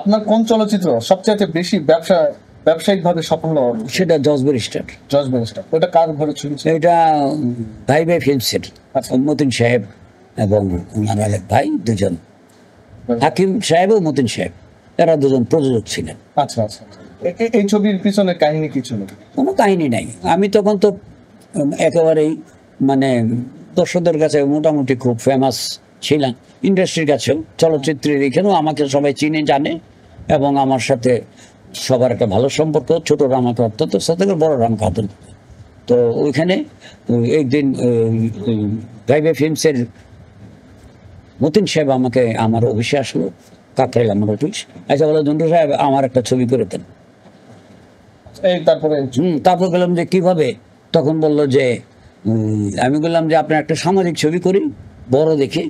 আপনার কোন চলচ্চিত্র সবচেয়ে বেশি ব্যবসায়িকভাবে সফল হওয়ার? সেটা জজ ব্যারিস্টার। জজ ব্যারিস্টার, ওটা কার ঘরে ছবি ছিল? এটা ভাই ভাই ফিল্মসের আচ্ছা। মতিন সাহেব এবং ওনার আরেক ভাই দুজন, হাকিম সাহেব ও মতিন সাহেব, এরা দুজন প্রযোজক ছিলেন। আচ্ছা আচ্ছা। এই ছবির পিছনে কাহিনী কি ছিল? কোনো কাহিনী নাই। আমি তখন তো একেবারেই মানে দর্শকদের কাছে মোটামুটি খুব ফেমাস ছিলাম, ইন্ডাস্ট্রির কাছেও, চলচ্চিত্রের এখানেও আমাকে সবাই চিনে জানে এবং আমার সাথে সবার একটা ভালো সম্পর্ক। ছোটরা আমাকে অত্যন্ত সাথে বড়রা আমাকে আদর করত। তো ওইখানে একদিন ভাইবে ফিল্মসের মতিন সাহেব আমাকে আমার অফিসে আসলো, কাকরাইল আমার অফিস। আচ্ছা বলে জন্টু সাহেব আমার একটা ছবি করে দেন। তারপর বললাম যে কিভাবে? তখন বললো যে আমি বললাম যে আপনার একটা সামাজিক ছবি করি বড় দেখে,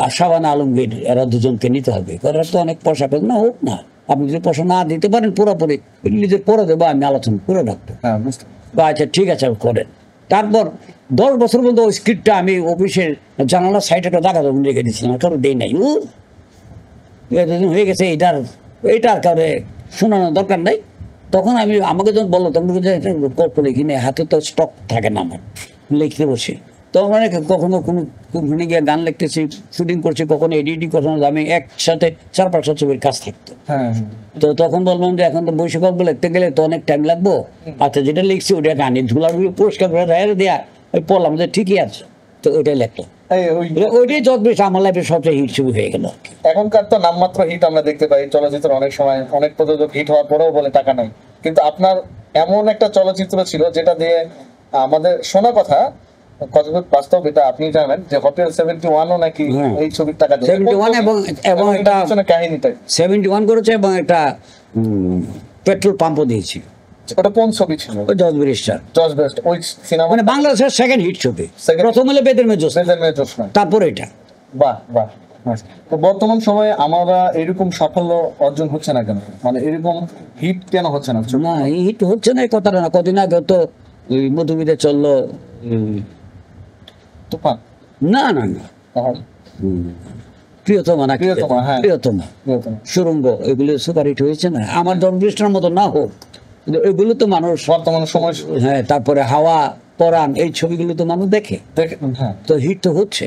আর শাবানা আলমগীর এরা দুজনকে নিতে হবে, এরা তো অনেক পয়সা পেল না, হোক না, আপনি যদি পয়সা না দিতে পারেন পুরোপুরি নিজের পরে দেবো, আমি আলোচনা করে রাখবো। আচ্ছা ঠিক আছে করেন। তারপর 10 বছর পর্যন্ত ওই স্ক্রিপ্টটা আমি অফিসের জানালার সাইডে একটা দেখা দেবো রেখে দিচ্ছিলাম, কারো দেই নাই, হয়ে গেছে, এইটার কারণে শোনানোর দরকার নাই। তখন আমি আমাকে যখন বললো তখন গল্প লিখি না, হাতে তো স্টক থাকে না আমার, লিখতে বসে। তখন মানে কখনো কোনো কোম্পানি গিয়ে গান লিখতেছি, শুটিং করছি, কখনো এডিটিং করছি, আমি একসাথে 4-5 ছবির কাজ থাকতো। তো তখন বললাম যে এখন তো বৈশাখ গল্প লিখতে গেলে তো অনেক টাইম লাগবো, আচ্ছা যেটা লিখছি ওটা গানি ধুলাগুলো পরিষ্কার করে দেয়া, ওই পড়লাম যে ঠিকই আছে, তো ওইটাই লিখলাম। ওইটাই যত বেশি আমার লাইফের সবচেয়ে হিট ছবি হয়ে গেল। এখনকার তো নামমাত্র হিট আমরা দেখতে পাই চলচ্চিত্র, অনেক সময় অনেক প্রযোজক হিট হওয়ার পরেও বলে টাকা নাই, কিন্তু আপনার এমন একটা চলচ্চিত্র ছিল যেটা দিয়ে আমাদের শোনা কথা কতটুকু বাস্তব এটা আপনি জানেন, যে হোটেল 71ও নাকি এই ছবির টাকা দিয়ে 71 এবং একটা কাহিনীটাই 71 করেছে এবং একটা পেট্রোল পাম্পও দিয়েছি। ওটা কোন ছবি ছিল? ওই জজ ব্যারিস্টার। জজ ব্যারিস্টার ওই সিনেমা মানে বাংলাদেশের সেকেন্ড হিট ছবি। প্রথম হলো বেদের মেয়ে জোছনা, তারপর এটা। বাহ বাহ। তো বর্তমান সময়ে আমরা এরকম সাফল্য অর্জন হচ্ছে না কেন, মানে এরকম হিট কেন হচ্ছে না? না হিট হচ্ছে না এই কথাটা না, কদিন আগে তো ওই মধুমিতে চললো তুফান। না না না প্রিয়তমা না, প্রিয়তমা, সুরঙ্গ, এগুলো সুপার হিট হয়েছে না। আমার জন্মদৃষ্টার মতো না হোক, এগুলো তো মানুষ বর্তমান সময়, হ্যাঁ, তারপরে হাওয়া, পরাণ, এই ছবিগুলো তো মানুষ দেখে, তো হিট তো হচ্ছে।